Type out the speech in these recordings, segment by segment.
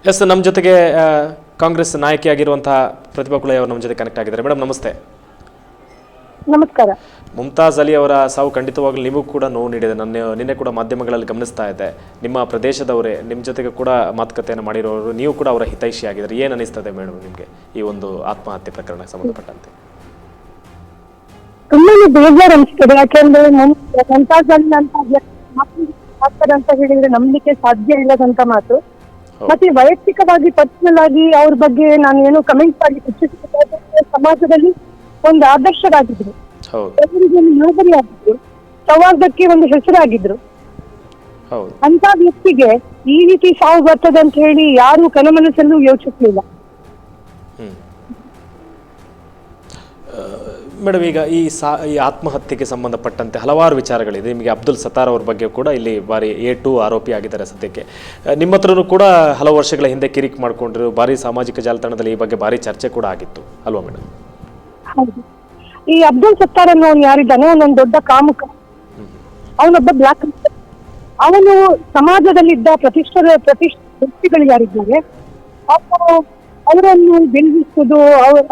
S, ನಮ್ಮ ಜೊತೆಗೆ ಕಾಂಗ್ರೆಸ್ ನಾಯಕಿಯಾಗಿರುವಂತಹ ಪ್ರತಿಭಾ ಕುಳೈ ಅವರು ನಮ್ಮ ಜೊತೆ ಕನೆಕ್ಟ್ ಆಗಿದ್ದಾರೆ. ಮೇಡಮ್ ನಮಸ್ತೆ. ನಮಸ್ಕಾರ. ಮುಮ್ತಾಜ್ ಅಲಿ ಅವರ ಸಾವು ಖಂಡಿತವಾಗ್ಲೂ ನಿಮಗೂ ಕೂಡ ನೋವು ನೀಡಿದೆ. ನಿನ್ನೆ ಕೂಡ ಮಾಧ್ಯಮಗಳಲ್ಲಿ ಗಮನಿಸ್ತಾ ಇದ್ದೆ. ನಿಮ್ಮ ಪ್ರದೇಶದವರೇ ನಿಮ್ಮ ಜೊತೆಗೆ ಕೂಡ ಮಾತುಕತೆಯನ್ನು ಮಾಡಿರೋರು, ನೀವು ಕೂಡ ಅವರ ಹಿತೈಷಿ ಆಗಿದ್ದಾರೆ. ಏನು ಅನಿಸ್ತದೆ ಮೇಡಮ್ ನಿಮಗೆ ಈ ಒಂದು ಆತ್ಮಹತ್ಯೆ ಪ್ರಕರಣಕ್ಕೆ ಸಂಬಂಧಪಟ್ಟಂತೆ? ತುಂಬಾನೇ ಬೇಜಾರು ಅನಿಸ್ತದೆ. ಯಾಕೆಂದ್ರೆ ಮುಮ್ತಾಜ್ ಅಲಿ ಅಂತ ಹೇಳಿದ್ರೆ ನಂಬಲಿಕ್ಕೆ ಸಾಧ್ಯ ಇಲ್ಲದಂತ ಮಾತು. ಮತ್ತೆ ವೈಯಕ್ತಿಕವಾಗಿ ಪರ್ಸನಲ್ ಆಗಿ ಅವ್ರ ಬಗ್ಗೆ ನಾನು ಏನೋ ಕಮೆಂಟ್ ಮಾಡಿ ಸಮಾಜದಲ್ಲಿ ಒಂದು ಆದರ್ಶರಾಗಿದ್ರು, ಮಾದರಿಯಾಗಿದ್ರು, ಸೌಹಾರ್ದಕ್ಕೆ ಒಂದು ಹೆಸರಾಗಿದ್ರು. ಅಂತ ವ್ಯಕ್ತಿಗೆ ಈ ರೀತಿ ಸಾವು ಬರ್ತದೆ ಅಂತ ಹೇಳಿ ಯಾರು ಕನಮನಸ್ಸಲ್ಲೂ ಯೋಚಿಸಲಿಲ್ಲ. ಮೇಡಮ್, ಈಗ ಈ ಆತ್ಮಹತ್ಯೆಗೆ ಸಂಬಂಧಪಟ್ಟಂತೆ ಹಲವಾರು ವಿಚಾರಗಳಿದೆ. ನಿಮಗೆ ಅಬ್ದುಲ್ ಸತ್ತಾರ್ ಅವ್ರ ಬಗ್ಗೆ ಕೂಡ ಇಲ್ಲಿ ಬಾರಿ A2 ಆರೋಪಿ ಆಗಿದ್ದಾರೆ ಸದ್ಯಕ್ಕೆ. ನಿಮ್ಮ ಹತ್ರನೂ ಕೂಡ ಹಲವು ವರ್ಷಗಳ ಹಿಂದೆ ಕಿರಿಕ್ ಮಾಡ್ಕೊಂಡ್ರು, ಬಾರಿ ಸಾಮಾಜಿಕ ಜಾಲತಾಣದಲ್ಲಿ ಈ ಬಗ್ಗೆ ಬಾರಿ ಚರ್ಚೆ ಕೂಡ ಆಗಿತ್ತು ಅಲ್ವಾ ಮೇಡಮ್? ಹೌದು. ಈ ಅಬ್ದುಲ್ ಸತ್ತಾರ್ ಅನ್ನೋನು ಯಾರಿದ್ದಾನೆ, ಅವನೊಂದು ದೊಡ್ಡ ಕಾಮುಕ. ಅವನೊಬ್ಬ ಬ್ಲಾಕ್. ಅವನು ಸಮಾಜದಲ್ಲಿದ್ದ ಪ್ರತಿಷ್ಠಿತ ವ್ಯಕ್ತಿಗಳು ಯಾರಿದ್ದಾರೆ ಅವರನ್ನು ಬೆಂಬಲಿಸುವುದು,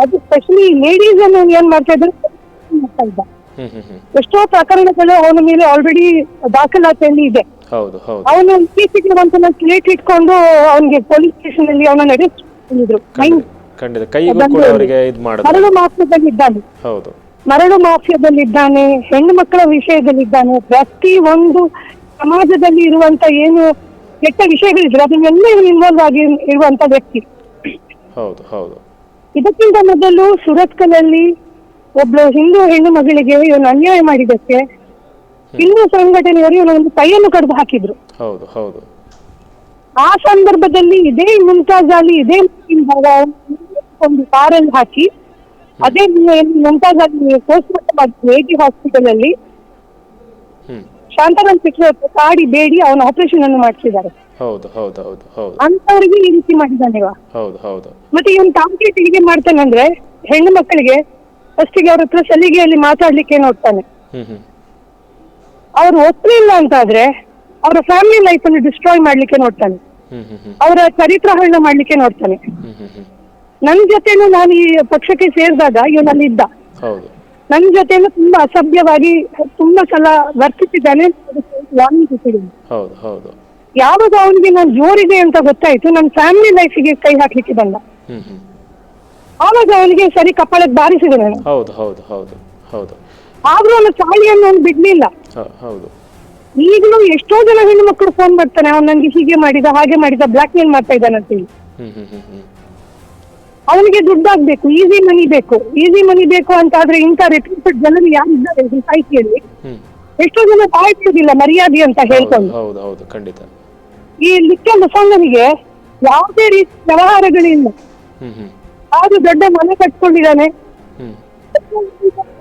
ಅದು ಸ್ಪೆಷಲಿ ಲೇಡೀಸ್ ಅನ್ನು ಏನ್ ಮಾಡ್ತಾ ಇದ್ದಾರೆ ಇದ್ದ. ಎಷ್ಟೋ ಪ್ರಕರಣಗಳು ಅವನ ಮೇಲೆ ಆಲ್ರೆಡಿ ದಾಖಲಾತಿಯಲ್ಲಿ ಇದೆ. ಅವನು ಇತ್ತೀಚೆಗೆ ಒಂದು ಸ್ಲೇಟ್ ಇಟ್ಕೊಂಡು ಅವನಿಗೆ ಪೊಲೀಸ್ ಸ್ಟೇಷನ್ ಅಲ್ಲಿ ಅವನನ್ನು ಅರೆಸ್ಟ್ ಮಾಡಿದ್ರು. ಮರಳು ಮಾಫಿಯಾದಲ್ಲಿದ್ದಾನೆ, ಮರಳು ಮಾಫಿಯಾದಲ್ಲಿದ್ದಾನೆ, ಹೆಣ್ಣು ಮಕ್ಕಳ ವಿಷಯದಲ್ಲಿದ್ದಾನೆ. ಪ್ರತಿ ಒಂದು ಸಮಾಜದಲ್ಲಿ ಇರುವಂತ ಏನು ಕೆಟ್ಟ ವಿಷಯಗಳಿದ್ರೆ ಅದನ್ನೆಲ್ಲ ಇವನು ಇನ್ವಾಲ್ವ್ ಆಗಿ ಇರುವಂತ ವ್ಯಕ್ತಿ. ಇದಕ್ಕಿಂತ ಮೊದಲು ಸುರತ್ಕಲಲ್ಲಿ ಒಬ್ಳು ಹಿಂದೂ ಹೆಣ್ಣು ಮಗಳಿಗೆ ಇವನು ಅನ್ಯಾಯ ಮಾಡಿದಕ್ಕೆ ಹಿಂದೂ ಸಂಘಟನೆಯವರು ಇವನು ಒಂದು ಕೈಯನ್ನು ಕಡಿದು ಹಾಕಿದ್ರು. ಆ ಸಂದರ್ಭದಲ್ಲಿ ಇದೇ ಮುಮ್ತಾಜ್ ಅಲಿ ಇದೇ ಒಂದು ಕಾರಲ್ಲಿ ಹಾಕಿ ಅದೇ ಮುಮ್ತಾಜ್ ಅಲಿ ಪೋಸ್ಟ್ ಮಾರ್ಟಮ್ ಮಾಡಿದ್ರು AG ಹಾಸ್ಪಿಟಲ್ ಅಲ್ಲಿ. ಶಾಂತಾರಾಮ್ ಚಕ್ರವರ್ತಿ ಕಾಡಿ ಬೇಡಿ ಅವನ ಆಪರೇಷನ್ ಅನ್ನು ಮಾಡಿಸಿದ್ದಾರೆ. ಅಂತವರಿಗೆ ಈ ರೀತಿ ಮಾಡಿದ್ದಾನೆ. ಮತ್ತೆ ಇವನ್ ಟಾರ್ಗೆಟ್ ಹೀಗೆ ಮಾಡ್ತಾನೆ ಅಂದ್ರೆ ಹೆಣ್ಣು ಮಕ್ಕಳಿಗೆ ಫಸ್ಟಿಗೆ ಅವ್ರ ಹತ್ರ ಸಲಿಗೆಯಲ್ಲಿ ಮಾತಾಡ್ಲಿಕ್ಕೆ ನೋಡ್ತಾನೆ. ಅವ್ರು ಒಪ್ಪಲಿಲ್ಲ ಅಂತ ಆದ್ರೆ ಅವರ ಫ್ಯಾಮಿಲಿ ಲೈಫ್ ಅನ್ನು ಡಿಸ್ಟ್ರಾಯ್ ಮಾಡ್ಲಿಕ್ಕೆ ನೋಡ್ತಾನೆ, ಅವರ ಚರಿತ್ರ ಹರಣ ಮಾಡ್ಲಿಕ್ಕೆ ನೋಡ್ತಾನೆ. ನನ್ ಜೊತೆನೂ ನಾನು ಈ ಪಕ್ಷಕ್ಕೆ ಸೇರಿದಾಗ ಇವನಲ್ಲಿ ಇದ್ದ. ನನ್ ಜೊತೆನೂ ತುಂಬಾ ಅಸಭ್ಯವಾಗಿ ತುಂಬಾ ಸಲ ವರ್ತಿಸಿದ್ದಾನೆ. ಯಾವಾಗ ಅವನಿಗೆ ನಾನು ಜೋರಿದೆ ಅಂತ ಗೊತ್ತಾಯ್ತು, ನನ್ನ ಫ್ಯಾಮಿಲಿ ಲೈಫಿಗೆ ಕೈ ಹಾಕ್ಲಿಕ್ಕೆ ಬಂದ. ಆವಾಗ ಅವನಿಗೆ ಸರಿ ಕಪಾಳಕ್ಕೆ ಬಾರಿಸಿದೆ ನಾನು. ಆದ್ರೂ ಅವನ ಚಾಳಿಯನ್ನು ಅವನು ಬಿಡ್ಲಿಲ್ಲ. ಈಗಲೂ ಎಷ್ಟೋ ಜನ ಹೆಣ್ಣು ಮಕ್ಕಳು ಫೋನ್ ಮಾಡ್ತಾನೆ, ಅವ್ನು ನನ್ಗೆ ಹೀಗೆ ಮಾಡಿದ ಹಾಗೆ ಮಾಡಿದ ಬ್ಲಾಕ್ ಮೇಲ್ ಮಾಡ್ತಾ ಇದ್ದಾನಂತೇಳಿ. ಅವನಿಗೆ ದುಡ್ಡಾಗ್ಬೇಕು, ಈಸಿ ಮನಿ ಬೇಕು ಅಂತ ಆದ್ರೆ ಇಂಥ ರೆಪ್ಯೂಟೆಡ್ ಜನರು ಯಾರಿದ್ದಾರೆ ಸೊಸೈಟಿಯಲ್ಲಿ ಎಷ್ಟೋ ಜನ ಬಾಯ್ತಿಲ್ಲ ಮರ್ಯಾದೆ ಅಂತ ಹೇಳ್ಕೊಂಡು. ಈ ಲಿಕ್ಕ ಮುಸಂಗನಿಗೆ ಯಾವುದೇ ರೀತಿ ವ್ಯವಹಾರಗಳಿಲ್ಲ, ಆದ್ರೂ ದೊಡ್ಡ ಮನೆ ಕಟ್ಕೊಂಡಿದ್ದಾನೆ,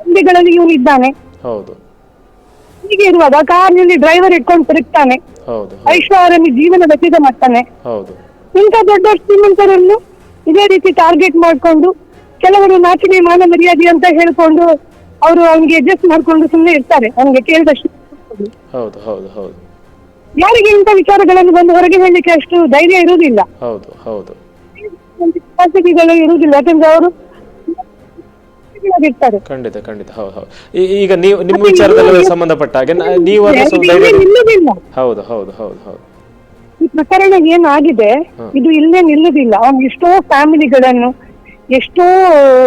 ಮಂದಿಗಳಲ್ಲಿ ಇವನು ಇದ್ದಾನೆ. ಹೀಗೆ ಇರುವಾಗ ಕಾರ್ನಲ್ಲಿ ಡ್ರೈವರ್ ಇಟ್ಕೊಂಡು ತಿರುಗ್ತಾನೆ, ಐಶ್ವರ್ಯಮಿ ಜೀವನ ವ್ಯತೀತ ಮಾಡ್ತಾನೆ. ಇಂಥ ದೊಡ್ಡ ಶ್ರೀಮಂತರನ್ನು ಇದೇ ರೀತಿ ಟಾರ್ಗೆಟ್ ಮಾಡ್ಕೊಂಡು ಕೆಲವರು ನಾಚಿಕೆ ಮಾನ ಮರ್ಯಾದೆ ಅಂತ ಹೇಳ್ಕೊಂಡು ಅವರು ಅವನಿಗೆ ಅಡ್ಜಸ್ಟ್ ಮಾಡ್ಕೊಂಡು ಸುಮ್ಮನೆ ಇರ್ತಾರೆ. ಅವನಿಗೆ ಕೇಳಿದಷ್ಟು ಯಾರಿಗೆ ಇಂಥ ವಿಚಾರಗಳನ್ನು ಬಂದು ಹೊರಗೆ ಹೇಳಲಿಕ್ಕೆ ಅಷ್ಟು ಧೈರ್ಯ ಇರುವುದಿಲ್ಲ, ಇರುವುದಿಲ್ಲ. ಯಾಕಂದ್ರೆ ಅವರು ಇರ್ತಾರೆ. ಈಗ ನೀವು ನಿಮ್ಮ ವಿಚಾರದಲ್ಲಿ ಸಂಬಂಧಪಟ್ಟ ಹಾಗೆ ನೀವು ಈ ಪ್ರಕರಣ ಏನಾಗಿದೆ ಇದು ಇಲ್ಲೇ ನಿಲ್ಲುದಿಲ್ಲ. ಅವನು ಎಷ್ಟೋ ಫ್ಯಾಮಿಲಿಗಳನ್ನು ಎಷ್ಟೋ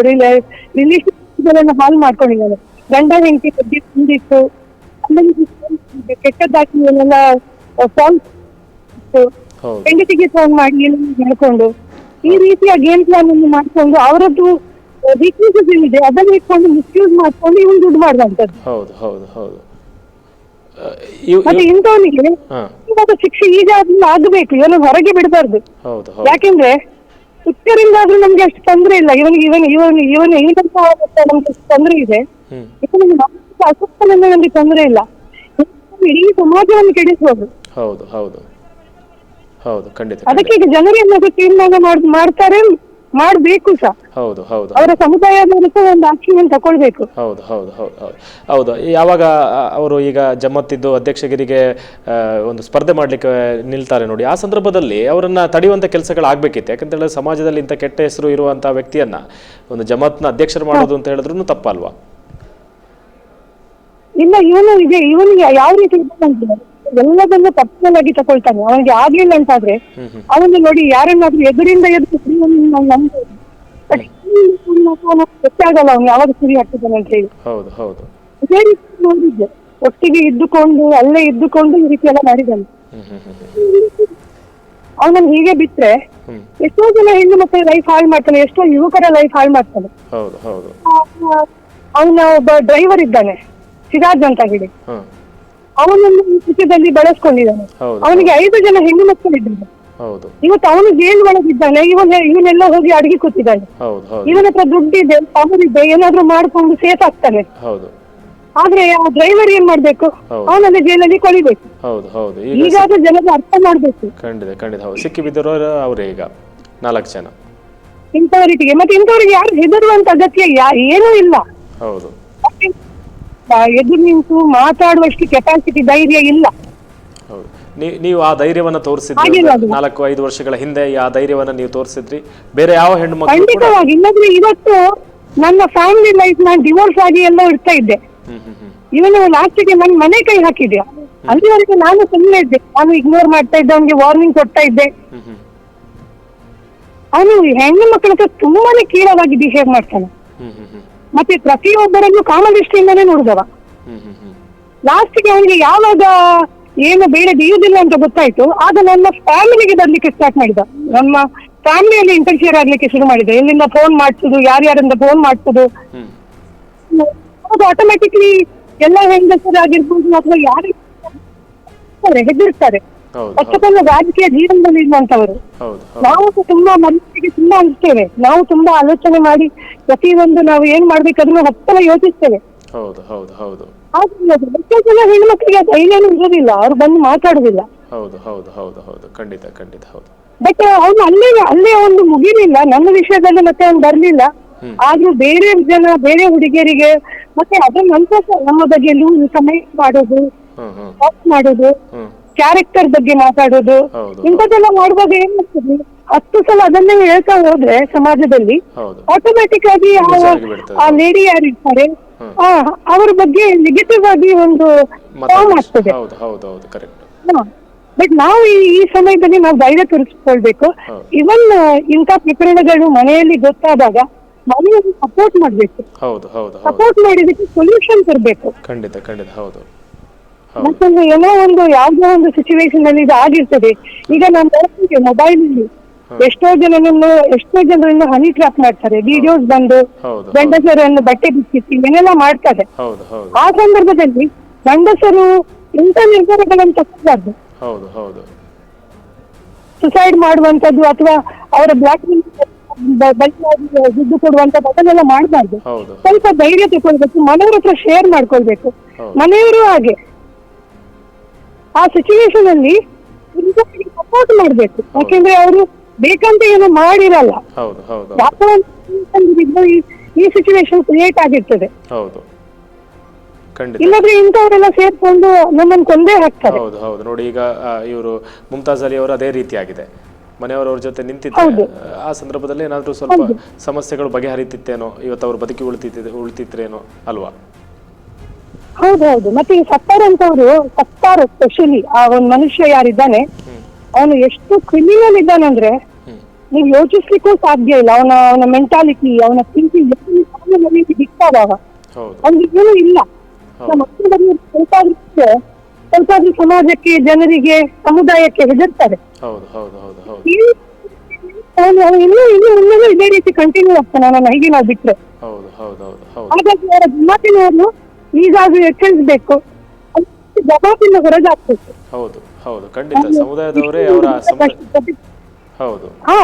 ರಿಲೇಷನ್ಗಳನ್ನು ಹಾಳು ಮಾಡ್ಕೊಂಡಿದ್ದಾನೆ. ಗಂಡ ಹೆಂಡತಿ ಬಗ್ಗೆ ತುಂಬಿಟ್ಟು ಕೆಟ್ಟದಾಗಿ ಏನೆಲ್ಲ ಹೆಂಡತಿಗೆ ಫೋನ್ ಮಾಡಿ ಎಲ್ಲ ಮಾಡ್ಕೊಂಡು ಈ ರೀತಿಯ ಗೇಮ್ ಪ್ಲಾನ್ ಅನ್ನು ಮಾಡ್ಕೊಂಡು ಅವರದ್ದು ವೀಕ್ನೆಸಸ್ ಏನಿದೆ ಅದನ್ನ ಇಟ್ಕೊಂಡು ಮಿಸ್ಯೂಸ್ ಮಾಡ್ಕೊಂಡು ಇವನು ದುಡ್ಡು ಮಾಡುವಂತದ್ದು. ಮತ್ತೆ ಇಂಥವನಿಗೆ ಶಿಕ್ಷೆ ಈಗ ಆಗಬೇಕು, ಇವನು ಹೊರಗೆ ಬಿಡಬಾರ್ದು. ಯಾಕೆಂದ್ರೆ ಹುಚ್ಚರಿಂದಾದ್ರೂ ನಮ್ಗೆ ಅಷ್ಟು ತೊಂದರೆ ಇಲ್ಲ, ನಮ್ಗೆ ಅಷ್ಟು ತೊಂದರೆ ಇದೆ. ಅಸ್ವಸ್ಥನಿಂದ ನಮ್ಗೆ ತೊಂದರೆ ಇಲ್ಲ, ಇಡೀ ಸಮಾಜವನ್ನು ಕೆಡಿಸಬಹುದು. ಅದಕ್ಕೆ ಈಗ ಜನರು ಏನಾದ್ರು ತೀರ್ಮಾನ ಮಾಡ್ತಾರೆ, ಮಾಡ್ಬೇಕು ಸಹ. ಹೌದು ಹೌದು ಅವರ ಸಮುದಾಯದವರು ಸಹ ಒಂದು ಆಕ್ಷನ್ ತಗೊಳ್ಬೇಕು. ಹೌದು ಹೌದು ಹೌದು ಹೌದು ಹೌದು. ಯಾವಾಗ ಅವರು ಈಗ ಜಮ್ಮತ್ತಿದ್ದು ಅಧ್ಯಕ್ಷಗಿರಿಗೆ ಒಂದು ಸ್ಪರ್ಧೆ ಮಾಡಲಿಕ್ಕೆ ನಿಲ್ತಾರೆ ನೋಡಿ, ಆ ಸಂದರ್ಭದಲ್ಲಿ ಅವರನ್ನ ತಡೆಯುವಂಥ ಕೆಲಸಗಳಾಗಬೇಕಿತ್ತು. ಯಾಕಂತ ಹೇಳಿದ್ರೆ ಸಮಾಜದಲ್ಲಿ ಇಂಥ ಕೆಟ್ಟ ಹೆಸರು ಇರುವಂಥ ವ್ಯಕ್ತಿಯನ್ನ ಒಂದು ಜಮಾತ್ನ ಅಧ್ಯಕ್ಷರು ಮಾಡೋದು ಅಂತ ಹೇಳಿದ್ರು ತಪ್ಪಲ್ವಾ? ಇಲ್ಲ, ಇವನಿಗೆ ಯಾವ ರೀತಿ ಎಲ್ಲದನ್ನು ಪರ್ಸನಲ್ ಆಗಿ ತಗೊಳ್ತಾನೆ. ಅವನಿಗೆ ಆಗ್ಲಿಲ್ಲ ಅಂತಾದ್ರೆ ಅವನು ನೋಡಿ ಯಾರನ್ನಾದ್ರೂ ಎದುರಿಂದ ಗೊತ್ತಾಗಲ್ಲ ಅವ್ನು ಯಾವಾಗ ಸುರಿ ಹಾಕ್ತಿದ್ದಾನೆ ಅಂತ ಹೇಳಿ. ಹೌದು ಹೌದು ಇದೇ ರೀತಿ ನೋಡಿದ್ದೆ, ಒಟ್ಟಿಗೆ ಇದ್ದುಕೊಂಡು ಅಲ್ಲೇ ಇದ್ದುಕೊಂಡು ಈ ರೀತಿ ಎಲ್ಲ ಮಾಡಿದ್ದಾನೆ. ಅವನನ್ನು ಹೀಗೆ ಬಿಟ್ರೆ ಎಷ್ಟೋ ಜನ ಹೆಣ್ಣು ಮಕ್ಕಳ ಲೈಫ್ ಹಾಳು ಮಾಡ್ತಾನೆ, ಎಷ್ಟೋ ಯುವಕರ ಲೈಫ್ ಹಾಳು ಮಾಡ್ತಾನೆ. ಹೌದು ಹೌದು. ಅವನ ಒಬ್ಬ ಡ್ರೈವರ್ ಇದ್ದಾನೆ ಸಿರಾಜ್ ಅಂತ ಹೇಳಿ, ಅವನನ್ನು ಈ ಚಿತ್ರದಲ್ಲಿ ಬಳಸ್ಕೊಂಡಿದ್ದಾನೆ. ಅವನಿಗೆ 5 ಜನ ಹೆಣ್ಣು ಮಕ್ಕಳಿದ್ದಾರೆ. ಇವತ್ತು ಅವನು ಜೈಲ್ ಒಳಗಿದ್ದಾನೆ, ಇವನೆಲ್ಲ ಹೋಗಿ ಅಡಿಗೆ ಕೂತಿದ್ದಾನೆ. ಇವನ ಹತ್ರ ದುಡ್ಡಿದೆ, ಅವರಿದೆ, ಏನಾದ್ರೂ ಮಾಡ್ಕೊಂಡು ಸೇಫ್ ಆಗ್ತಾನೆ. ಆದ್ರೆ ಆ ಡ್ರೈವರ್ ಏನ್ ಮಾಡ್ಬೇಕು, ಅವನನ್ನ ಜೈಲಲ್ಲಿ ಕೊಳಿಬೇಕು. ಈಗಾದ್ರೂ ಜನರು ಅರ್ಥ ಮಾಡ್ಬೇಕು. ಖಂಡಿತ ಖಂಡಿತ. ಹೌದು, ಸಿಕ್ಕಿ ಬಿದ್ದಿರೋರು ಅವರೇ ಈಗ 4 ಜನ ಇಂಥವರಿಗೆ. ಮತ್ತೆ ಇಂಥವ್ರಿಗೆ ಯಾರು ಹೆದರುವಂತ ಅಗತ್ಯ ಏನೂ ಇಲ್ಲ. ಹೌದು, ಎದುರು ನಿಂತು ಮಾತಾಡುವಷ್ಟು ಕೆಪಾಸಿಟಿ, ಧೈರ್ಯ ಇಲ್ಲ. ಹೌದು. ನೀವು ಆ ಧೈರ್ಯವನ್ನ ತೋರಿಸಿದ್ರಿ 4-5 ವರ್ಷಗಳ ಹಿಂದೆ. ಆ ಧೈರ್ಯವನ್ನ ನೀವು ತೋರಿಸಿದ್ರಿ, ಬೇರೆ ಯಾವ ಹೆಣ್ಣು ಮಕ್ಕಳು ಖಂಡಿತವಾಗಿ. ಇಲ್ಲದ್ರೆ ಇವತ್ತು ನನ್ನ ಫ್ಯಾಮಿಲಿ ಲೈಫ್ ನಾನು ಡಿವೋರ್ಸ್ ಆಗಿ ಎಲ್ಲ ಇರ್ತಾ ಇದ್ದೆ. ಇವನು ಲಾಸ್ಟಿಗೆ ನನ್ ಮನೆ ಕೈ ಹಾಕಿದ್ಯಾ, ಅಲ್ಲಿವರೆಗೆ ನಾನು ಸುಮ್ಮನೆ ಇದ್ದೆ. ನಾನು ಇಗ್ನೋರ್ ಮಾಡ್ತಾ ಇದ್ದೆ, ಅವನಿಗೆ ವಾರ್ನಿಂಗ್ ಕೊಡ್ತಾ ಇದ್ದೆ. ಅವನು ಹೆಣ್ಣು ಮಕ್ಕಳ ಹತ್ರ ತುಂಬಾನೇ ಕೀಳವಾಗಿ ಬಿಹೇವ್ ಮಾಡ್ತಾನೆ. ಮತ್ತೆ ಪ್ರತಿಯೊಬ್ಬರನ್ನು ಕಾಮದೃಷ್ಟಿಯಿಂದಾನೇ ನೋಡಿದವ. ಲಾಸ್ಟಿಗೆ ಅವನಿಗೆ ಯಾವಾಗ ಏನು ಬೇರೆ ದೀಯುದಿಲ್ಲ ಅಂತ ಗೊತ್ತಾಯ್ತು, ಆಗ ನನ್ನ ಫ್ಯಾಮಿಲಿಗೆ ಬರ್ಲಿಕ್ಕೆ ಸ್ಟಾರ್ಟ್ ಮಾಡಿದ. ನಮ್ಮ ಫ್ಯಾಮಿಲಿಯಲ್ಲಿ ಇಂಟರ್ಫಿಯರ್ ಆಗ್ಲಿಕ್ಕೆ ಶುರು ಮಾಡಿದ. ಎಲ್ಲಿಂದ ಫೋನ್ ಮಾಡ್ಸುದು, ಯಾರ್ಯಾರಿಂದ ಫೋನ್ ಮಾಡ್ಸುದು. ಅದು ಆಟೋಮ್ಯಾಟಿಕ್ಲಿ ಎಲ್ಲ ಹೆಂಗಸರಾಗಿರ್ಬೋದು ಅಥವಾ ಯಾರು ಹೆದರ್ತಾರೆ. ಅಷ್ಟೊಂದು ರಾಜಕೀಯ ಜೀವನದಲ್ಲಿ ಇರುವಂತವರು. ನಾವು ತುಂಬಾ ಮನಸ್ಸಿಗೆ ತುಂಬಾ ಅನಿಸ್ತೇವೆ. ನಾವು ತುಂಬಾ ಆಲೋಚನೆ ಮಾಡಿ ಪ್ರತಿಯೊಂದು ನಾವು ಏನ್ ಮಾಡ್ಬೇಕಾದ್ರೂ ಹತ್ತಲ ಯೋಚಿಸ್ತೇವೆ. ಎಷ್ಟೋ ಜನ ಹೆಣ್ಮಕ್ಳಿಗೆ ಧೈರ್ಯನೂ ಇರೋದಿಲ್ಲ, ಅವ್ರು ಬಂದು ಮಾತಾಡುದಿಲ್ಲ. ಖಂಡಿತ ಖಂಡಿತ. ಹೌದು. ಬಟ್ ಅವ್ನು ಅಲ್ಲೇ ಒಂದು ಮುಗಿಲಿಲ್ಲ ನನ್ನ ವಿಷಯದಲ್ಲಿ, ಮತ್ತೆ ಅವ್ನು ಬರ್ಲಿಲ್ಲ. ಆದ್ರೂ ಬೇರೆ ಜನ, ಬೇರೆ ಹುಡುಗಿಯರಿಗೆ ಮತ್ತೆ ಅದ್ರ ನಂತರ ನಮ್ಮ ಬಗ್ಗೆ ಸಮಯ ಮಾಡೋದು, ಮಾಡೋದು, ಕ್ಯಾರೆಕ್ಟರ್ ಬಗ್ಗೆ ಮಾತಾಡೋದು, ಇಂಥದ್ದೆಲ್ಲ ಮಾಡುವಾಗ ಏನ್ ಮಾಡ್ತದೆ, 10 ಸಲ ಅದನ್ನೇ ಹೇಳ್ತಾ ಹೋದ್ರೆ ಸಮಾಜದಲ್ಲಿ ಆಟೋಮ್ಯಾಟಿಕ್ ಆಗಿ ಆ ಲೇಡಿ ಯಾರಿರ್ತಾರೆ ಅವರ ಬಗ್ಗೆ ನೆಗೆಟಿವ್ ಆಗಿ ಒಂದು ಫಾರ್ಮ್ ಆಗ್ತದೆ. ಬಟ್ ನಾವು ಈ ಸಮಯದಲ್ಲಿ ನಾವು ಧೈರ್ಯ ತೋರಿಸ್ಕೊಳ್ಬೇಕು. ಇವನ್ ಇಂಥ ಪ್ರಕರಣಗಳು ಮನೆಯಲ್ಲಿ ಗೊತ್ತಾದಾಗ ಮನೆಯಲ್ಲಿ ಸಪೋರ್ಟ್ ಮಾಡ್ಬೇಕು. ಸಪೋರ್ಟ್ ಮಾಡಿದಕ್ಕೆ ಸೊಲ್ಯೂಷನ್ ತರಬೇಕು. ಖಂಡಿತ ಖಂಡಿತ. ಹೌದು. ಮತ್ತೊಂದು ಏನೋ ಒಂದು ಯಾವ್ದೋ ಒಂದು ಸಿಚುವೇಶನ್ ಅಲ್ಲಿ ಇದು ಆಗಿರ್ತದೆ. ಈಗ ನಾನು ನೋಡ್ತಿದ್ದೆ ಮೊಬೈಲ್ ಅಲ್ಲಿ ಎಷ್ಟೋ ಜನರನ್ನು ಹನಿ ಟ್ರ್ಯಾಪ್ ಮಾಡ್ತಾರೆ. ವಿಡಿಯೋಸ್ ಬಂದು ಗಂಡಸರನ್ನು ಬಟ್ಟೆ ಬಿಚ್ಚಿಸಿ ಏನೆಲ್ಲ ಮಾಡ್ತಾರೆ. ಆ ಸಂದರ್ಭದಲ್ಲಿ ಗಂಡಸರು ಇಂಥ ನಿರ್ಧಾರಗಳನ್ನು ತಗೊಳ್ಬಾರ್ದು. ಸುಸೈಡ್ ಮಾಡುವಂತದ್ದು ಅಥವಾ ಅವರ ಬ್ಲಾಕ್ ದುಡ್ಡು ಕೊಡುವಂತದ್ದು ಅದನ್ನೆಲ್ಲ ಮಾಡಬಾರ್ದು. ಸ್ವಲ್ಪ ಧೈರ್ಯ ತಗೊಳ್ಬೇಕು, ಮನೆಯವ್ರ ಹತ್ರ ಶೇರ್ ಮಾಡ್ಕೊಳ್ಬೇಕು. ಮನೆಯವರು ಹಾಗೆ ಆ ಸಿಚುವೇಶನ್ ಅಲ್ಲಿ ಸಪೋರ್ಟ್ ಮಾಡ್ಬೇಕು. ಯಾಕೆಂದ್ರೆ ಅವರು ಬೇಕಂತ ಏನು ಮಾಡಿರಲ್ಲ, ಈ ಸಿಚುವೇಶನ್ ಕ್ರಿಯೇಟ್ ಆಗಿರ್ತದೆ. ಇಲ್ಲದ್ರೆ ಇಂಥವರೆಲ್ಲ ಸೇರ್ಕೊಂಡು ನಮ್ಮನ್ನು ಕೊಂದೇ ಹಾಕ್ತಾರೆ. ನೋಡಿ, ಈಗ ಇವರು ಮುಮ್ತಾಜ್ ಅಲಿ ಅವರು ಅದೇ ರೀತಿ ಆಗಿದೆ. ಮನೆಯವರವ್ರ ಜೊತೆ ನಿಂತಿದ್ದೆ, ಆ ಸಂದರ್ಭದಲ್ಲಿ ಏನಾದ್ರೂ ಸ್ವಲ್ಪ ಸಮಸ್ಯೆಗಳು ಬಗೆಹರಿತಿತ್ತೇನೋ, ಇವತ್ತು ಅವ್ರು ಬದುಕಿ ಉಳಿತಿದ್ರೇನೋ ಅಲ್ವಾ? ಹೌದೌದು. ಮತ್ತೆ ಈ ಸತ್ತಾರ್ ಸ್ಪೆಷಲಿ ಆ ಒಂದು ಮನುಷ್ಯ ಯಾರಿದ್ದಾನೆ, ಅವನು ಎಷ್ಟು ಕ್ರಿಮಿನಲ್ ಇದ್ದಾನಂದ್ರೆ ನೀವು ಯೋಚಿಸ್ಲಿಕ್ಕೂ ಸಾಧ್ಯ ಇಲ್ಲ. ಅವನ ಮೆಂಟಾಲಿಟಿ, ಅವನ ಥಿಂಕಿಂಗ್ ದಿಕ್ಕಾದಾಗ ಅವ್ನಿಗೆ ಏನೂ ಇಲ್ಲ. ಸ್ವಲ್ಪ ಸಮಾಜಕ್ಕೆ, ಜನರಿಗೆ, ಸಮುದಾಯಕ್ಕೆ ಹೆದರ್ತಾರೆ. ಇನ್ನೂ ಇದೇ ರೀತಿ ಕಂಟಿನ್ಯೂ ಆಗ್ತಾನೆ ನನ್ನ ಹೀಗೆ ನಾವು ಬಿಟ್ರೆ. ಹಾಗಾಗಿ ಅವರ ಜಮಾತಿನವರು ಈಗಾದ್ರೂ ಎಚ್ಚರಿಸಬೇಕು, ಜಮಾತಿನ ಹೊರಗಾಗ್ಬೇಕು.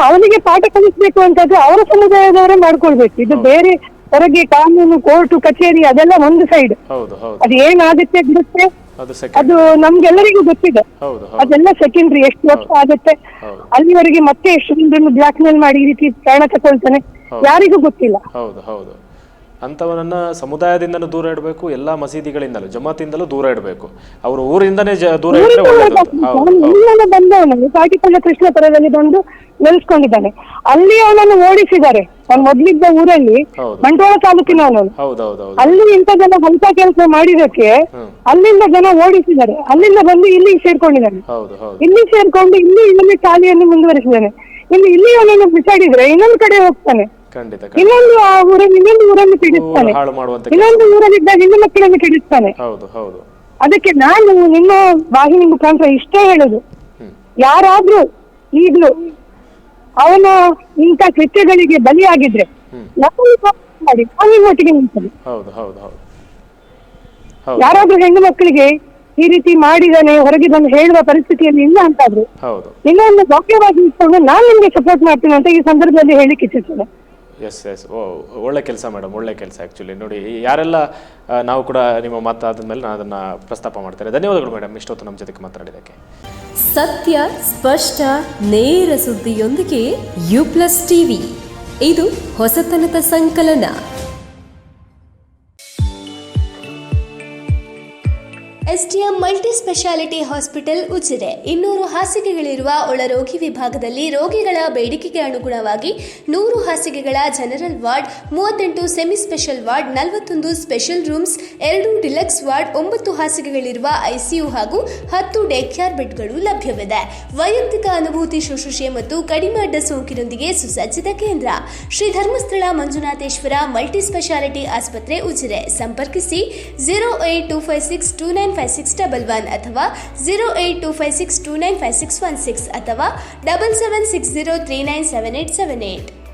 ಅವನಿಗೆ ಪಾಠ ಕಲಿಸ್ಬೇಕು ಅಂತಂದ್ರೆ ಅವರ ಸಮುದಾಯದವರೇ ಮಾಡ್ಕೊಳ್ಬೇಕು. ಇದು ಬೇರೆ ಹೊರಗೆ ಕಾನೂನು, ಕೋರ್ಟು, ಕಚೇರಿ ಅದೆಲ್ಲ ಒಂದು ಸೈಡ್. ಅದು ಏನಾಗುತ್ತೆ ಬಿಡುತ್ತೆ, ಅದು ಸೆಕೆಂಡ್. ಅದು ನಮ್ಗೆಲ್ಲರಿಗೂ ಗೊತ್ತಿದೆ. ಹೌದು ಅದೆಲ್ಲ ಸೆಕೆಂಡ್ರಿ. ಎಷ್ಟು ವರ್ಷ ಆಗುತ್ತೆ ಅಲ್ಲಿವರೆಗೆ ಮತ್ತೆ ಎಷ್ಟು ಜನರನ್ನು ಬ್ಲಾಕ್ ಮೇಲ್ ಮಾಡಿ ಈ ರೀತಿ ಪ್ರಾಣ ತಗೊಳ್ತಾನೆ ಯಾರಿಗೂ ಗೊತ್ತಿಲ್ಲ. ಹೌದು ಹೌದು. ಅಂಥವನನ್ನ ಸಮುದಾಯದಿಂದನೂ ದೂರ ಇಡಬೇಕು, ಎಲ್ಲ ಮಸೀದಿಗಳಿಂದಲೂ ಜಮಾತಿಂದಲೂ ದೂರ ಇಡಬೇಕು. ಅವರು ಊರಿಂದನೇ ದೂರ ಇಟ್ಟರೆ ಒಳ್ಳೆಯದು. ಬಂದವನು ಕಾಟಿಪಳ್ಳ ಕೃಷ್ಣಪುರದಲ್ಲಿ ಬಂದು ನೆಲೆಸ್ಕೊಂಡಿದ್ದಾನೆ. ಅಲ್ಲಿ ಅವನನ್ನು ಓಡಿಸಿದ್ದಾರೆ. ನಾನು ಮೊದ್ಲಿದ್ದ ಊರಲ್ಲಿ ಬಂಟ್ವಾಳ ತಾಲೂಕಿನವನು. ಅಲ್ಲಿ ಇಂಥ ಜನ ಹೊಸ ಕೆಲಸ ಮಾಡಿದಕ್ಕೆ ಅಲ್ಲಿಂದ ಜನ ಓಡಿಸಿದ್ದಾರೆ. ಅಲ್ಲಿಂದ ಬಂದು ಇಲ್ಲಿ ಸೇರ್ಕೊಂಡಿದ್ದಾನೆ. ಇಲ್ಲಿ ಸೇರ್ಕೊಂಡು ಇಲ್ಲಿ ಶಾಲೆಯನ್ನು ಮುಂದುವರಿಸಿದ್ದಾನೆ. ಇಲ್ಲಿ ಅವನನ್ನು ಬಿಸಾಡಿದ್ರೆ ಇನ್ನೊಂದು ಕಡೆ ಹೋಗ್ತಾನೆ, ಇನ್ನೊಂದು ಊರನ್ನು ಪೀಡಿಸ್ತಾನೆ, ಇನ್ನೊಂದು ಊರಲ್ಲಿದ್ದಾಗ ಇನ್ನು ಮಕ್ಕಳನ್ನು ಪೀಡಿಸ್ತಾನೆ. ಅದಕ್ಕೆ ನಾನು ನಿಮ್ಮ ವಾಹಿನಿ ಮುಖಾಂತರ ಇಷ್ಟೇ ಹೇಳುದು, ಯಾರಾದ್ರೂ ಈಗ್ಲೂ ಅವನ ಇಂಥ ಕೃತ್ಯಗಳಿಗೆ ಬಲಿಯಾಗಿದ್ರೆ ಮಾಡಿ ಒಟ್ಟಿಗೆ ನಿಲ್ತದೆ. ಯಾರಾದ್ರೂ ಹೆಣ್ಣು ಮಕ್ಕಳಿಗೆ ಈ ರೀತಿ ಮಾಡಿದಾನೆ ಹೊರಗೆ ಬಂದು ಹೇಳುವ ಪರಿಸ್ಥಿತಿಯಲ್ಲಿ ಇಲ್ಲ ಅಂತಾದ್ರು ಇನ್ನೊಂದು ಗೌಪ್ಯವಾಗಿ ಇಟ್ಕೊಂಡು ನಾನು ನಿಮ್ಗೆ ಸಪೋರ್ಟ್ ಮಾಡ್ತೀನಿ ಅಂತ ಈ ಸಂದರ್ಭದಲ್ಲಿ ಹೇಳಿಕ್ಕೆ ಇಚ್ಛಿಸ್ತೇನೆ. ಎಸ್ ಎಸ್, ಒಳ್ಳೆ ಕೆಲಸ ಮೇಡಮ್, ಒಳ್ಳೆ ಕೆಲಸ. ಆ್ಯಕ್ಚುಲಿ ನೋಡಿ, ಯಾರೆಲ್ಲ ನಾವು ಕೂಡ ನಿಮ್ಮ ಮಾತಾದ ಮೇಲೆ ನಾನು ಅದನ್ನು ಪ್ರಸ್ತಾಪ ಮಾಡ್ತೇನೆ. ಧನ್ಯವಾದಗಳು ಮೇಡಮ್, ಇಷ್ಟೊತ್ತು ನಮ್ಮ ಜೊತೆಗೆ ಮಾತಾಡಿದ್ದಕ್ಕೆ. ಸತ್ಯ, ಸ್ಪಷ್ಟ, ನೇರ ಸುದ್ದಿಯೊಂದಿಗೆ U+ TV. ಇದು ಹೊಸತನದ ಸಂಕಲನ. STM multi speciality hospital Ujire 200 ಹಾಸಿಗೆಗಳಿರುವ ಒಳರೋಗಿ ವಿಭಾಗದಲ್ಲಿ ರೋಗಿಗಳ ಬೇಡಿಕೆಗೆ ಅನುಗುಣವಾಗಿ 100 ಹಾಸಿಗೆಗಳ general ward, 38 semi special ward, 41 special rooms, 2 deluxe ward, 9 ಹಾಸಿಗೆಗಳಿರುವ ICU ಹಾಗೂ 10 ಡೇ ಕೇರ್ ಬೆಡ್ಗಳು ಲಭ್ಯವಿದೆ. ವೈಯಕ್ತಿಕ ಅನುಭೂತಿ ಶುಶ್ರೂಷೆ ಮತ್ತು ಕಡಿಮೆ ಅಡ್ಡ ಸೋಂಕಿನೊಂದಿಗೆ ಸುಸಜ್ಜಿತ ಕೇಂದ್ರ. ಶ್ರೀ ಧರ್ಮಸ್ಥಳ ಮಂಜುನಾಥೇಶ್ವರ ಮಲ್ಟಿ ಸ್ಪೆಷಾಲಿಟಿ ಆಸ್ಪತ್ರೆ ಉಜಿರೆ. ಸಂಪರ್ಕಿಸಿ 08256295611 ಅಥವಾ 08256295616 ಅಥವಾ 7760397878.